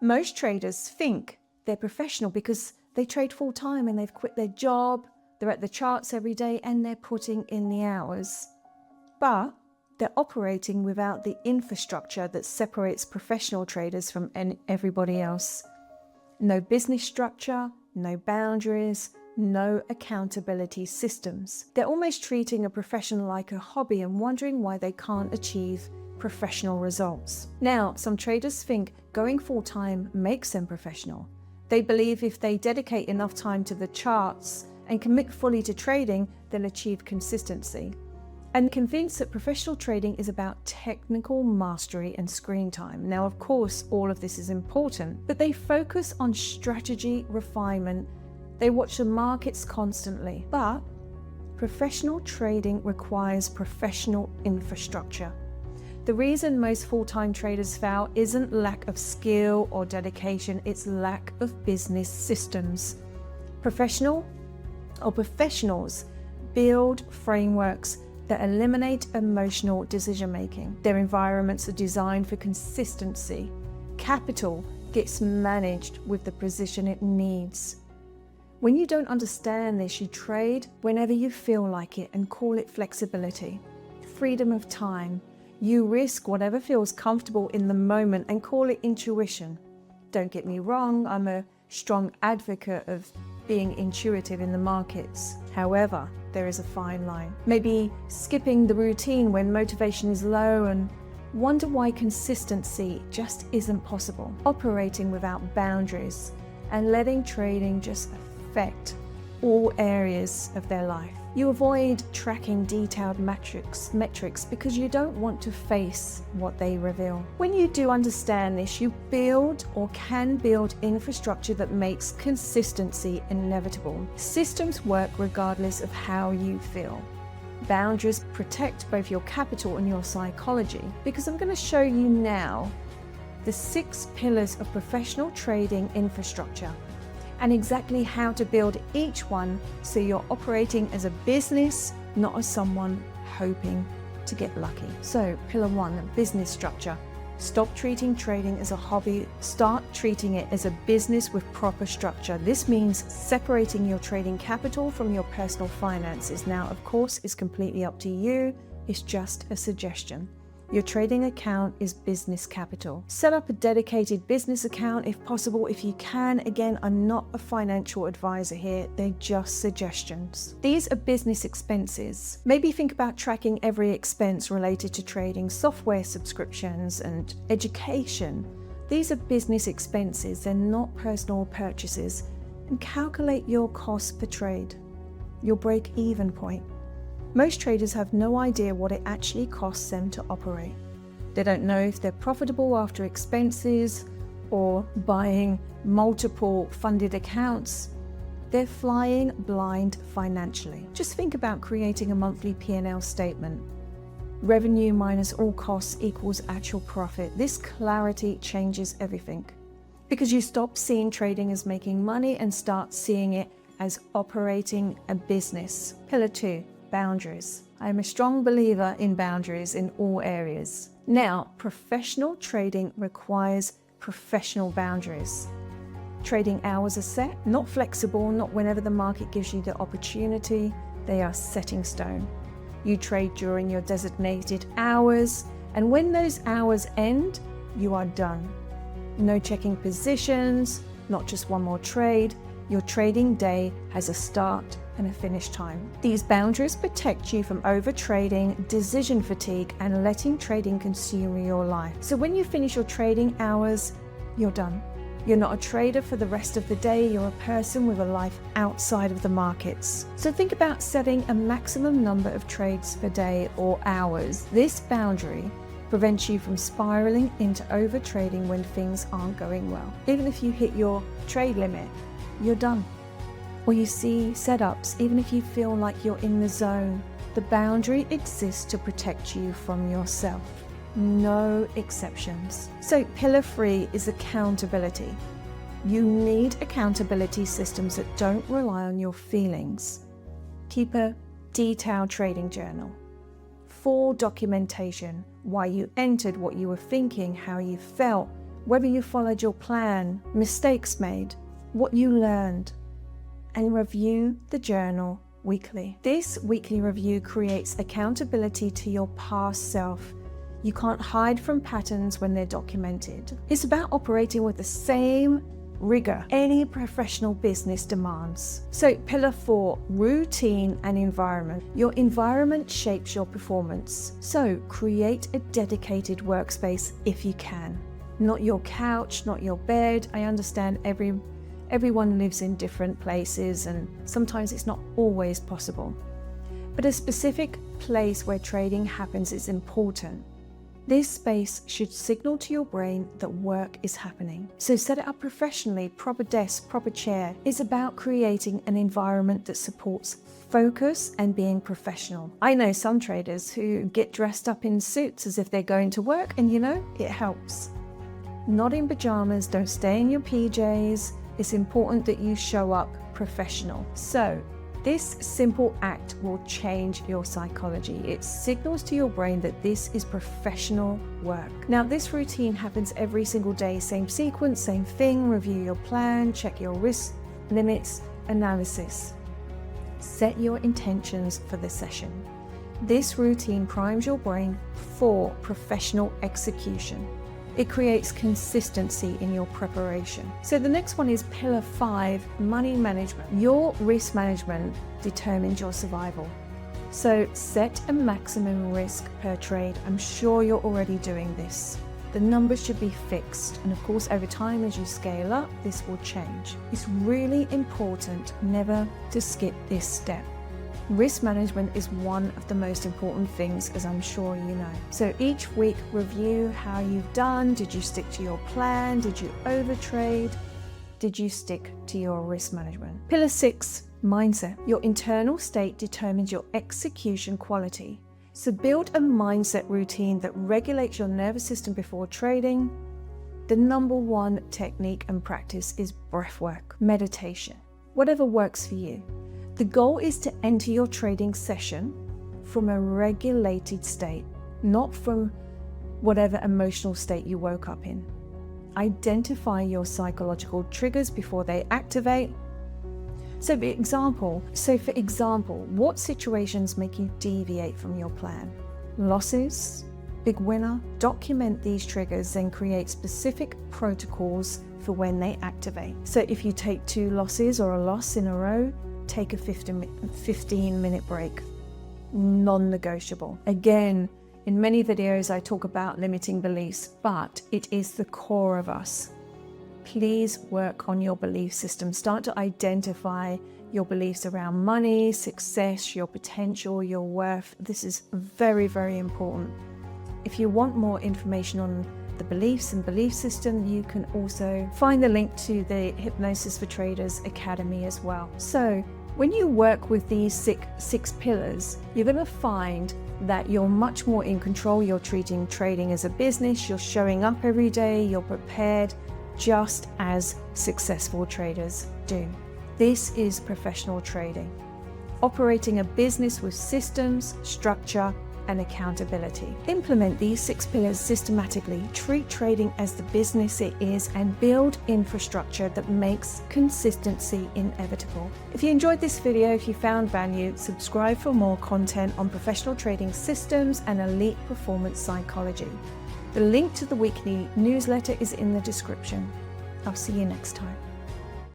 Most traders think they're professional because they trade full time and they've quit their job, they're at the charts every day and they're putting in the hours. But they're operating without the infrastructure that separates professional traders from everybody else. No business structure, no boundaries, no accountability systems. They're almost treating a profession like a hobby and wondering why they can't achieve professional results. Now, some traders think going full-time makes them professional. They believe if they dedicate enough time to the charts and commit fully to trading, they'll achieve consistency. And convinced that professional trading is about technical mastery and screen time. Now, of course, all of this is important, but they focus on strategy refinement. They watch the markets constantly. But professional trading requires professional infrastructure. The reason most full-time traders fail isn't lack of skill or dedication, it's lack of business systems. Professionals build frameworks that eliminate emotional decision-making. Their environments are designed for consistency. Capital gets managed with the precision it needs. When you don't understand this, you trade whenever you feel like it and call it flexibility, freedom of time. You risk whatever feels comfortable in the moment and call it intuition. Don't get me wrong, I'm a strong advocate of being intuitive in the markets. However, there is a fine line. Maybe skipping the routine when motivation is low and wonder why consistency just isn't possible. Operating without boundaries and letting trading just affect all areas of their life. You avoid tracking detailed metrics because you don't want to face what they reveal. When you do understand this, you build or can build infrastructure that makes consistency inevitable. Systems work regardless of how you feel. Boundaries protect both your capital and your psychology, because I'm going to show you now the 6 pillars of professional trading infrastructure and exactly how to build each one so you're operating as a business, not as someone hoping to get lucky. So, pillar 1, business structure. Stop treating trading as a hobby, start treating it as a business with proper structure. This means separating your trading capital from your personal finances. Now, of course, it's completely up to you, it's just a suggestion. Your trading account is business capital. Set up a dedicated business account if possible, if you can. Again, I'm not a financial advisor here, they're just suggestions. These are business expenses. Maybe think about tracking every expense related to trading, software subscriptions and education. These are business expenses, they're not personal purchases. And calculate your cost per trade, your break-even point. Most traders have no idea what it actually costs them to operate. They don't know if they're profitable after expenses or buying multiple funded accounts. They're flying blind financially. Just think about creating a monthly P&L statement. Revenue minus all costs equals actual profit. This clarity changes everything, because you stop seeing trading as making money and start seeing it as operating a business. Pillar 2. Boundaries. I am a strong believer in boundaries in all areas. Now, professional trading requires professional boundaries. Trading hours are set, not flexible, not whenever the market gives you the opportunity. They are set in stone. You trade during your designated hours, and when those hours end, you are done. No checking positions, not just one more trade. Your trading day has a start and a finish time. These boundaries protect you from overtrading, decision fatigue, and letting trading consume your life. So when you finish your trading hours, you're done. You're not a trader for the rest of the day, you're a person with a life outside of the markets. So think about setting a maximum number of trades per day or hours. This boundary prevents you from spiraling into overtrading when things aren't going well. Even if you hit your trade limit, you're done. Or you see setups, even if you feel like you're in the zone, the boundary exists to protect you from yourself. No exceptions. So pillar 3 is accountability. You need accountability systems that don't rely on your feelings. Keep a detailed trading journal. Full documentation, why you entered, what you were thinking, how you felt, whether you followed your plan, mistakes made, what you learned, and review the journal weekly. This weekly review creates accountability to your past self. You can't hide from patterns when they're documented. It's about operating with the same rigor any professional business demands. So pillar 4, routine and environment. Your environment shapes your performance. So create a dedicated workspace if you can. Not your couch, not your bed. I understand everyone lives in different places and sometimes it's not always possible. But a specific place where trading happens is important. This space should signal to your brain that work is happening. So set it up professionally, proper desk, proper chair. It's about creating an environment that supports focus and being professional. I know some traders who get dressed up in suits as if they're going to work, and it helps. Not in pajamas, don't stay in your PJs. It's important that you show up professional. So this simple act will change your psychology. It signals to your brain that this is professional work. Now, this routine happens every single day, same sequence, same thing. Review your plan, check your risk limits, analysis. Set your intentions for the session. This routine primes your brain for professional execution. It creates consistency in your preparation. So the next one is pillar 5, money management. Your risk management determines your survival. So set a maximum risk per trade. I'm sure you're already doing this. The numbers should be fixed. And of course, over time, as you scale up, this will change. It's really important never to skip this step. Risk management is one of the most important things, as I'm sure you know. So each week, review how you've done. Did you stick to your plan? Did you overtrade? Did you stick to your risk management? Pillar 6, mindset. Your internal state determines your execution quality. So build a mindset routine that regulates your nervous system before trading. The number one technique and practice is breath work, meditation, whatever works for you. The goal is to enter your trading session from a regulated state, not from whatever emotional state you woke up in. Identify your psychological triggers before they activate. So for example, what situations make you deviate from your plan? Losses, big winner? Document these triggers and create specific protocols for when they activate. So if you take 2 losses or a loss in a row, take a 15-minute break, non-negotiable. Again, in many videos I talk about limiting beliefs, but it is the core of us. Please work on your belief system. Start to identify your beliefs around money, success, your potential, your worth. This is very, very important. If you want more information on the beliefs and belief system, you can also find the link to the Hypnosis for Traders Academy as well. So when you work with these six pillars, you're going to find that you're much more in control. You're treating trading as a business. You're showing up every day. You're prepared, just as successful traders do. This is professional trading. Operating a business with systems, structure, and accountability. Implement these 6 pillars systematically, treat trading as the business it is, and build infrastructure that makes consistency inevitable. If you enjoyed this video, if you found value, subscribe for more content on professional trading systems and elite performance psychology. The link to the weekly newsletter is in the description. I'll see you next time.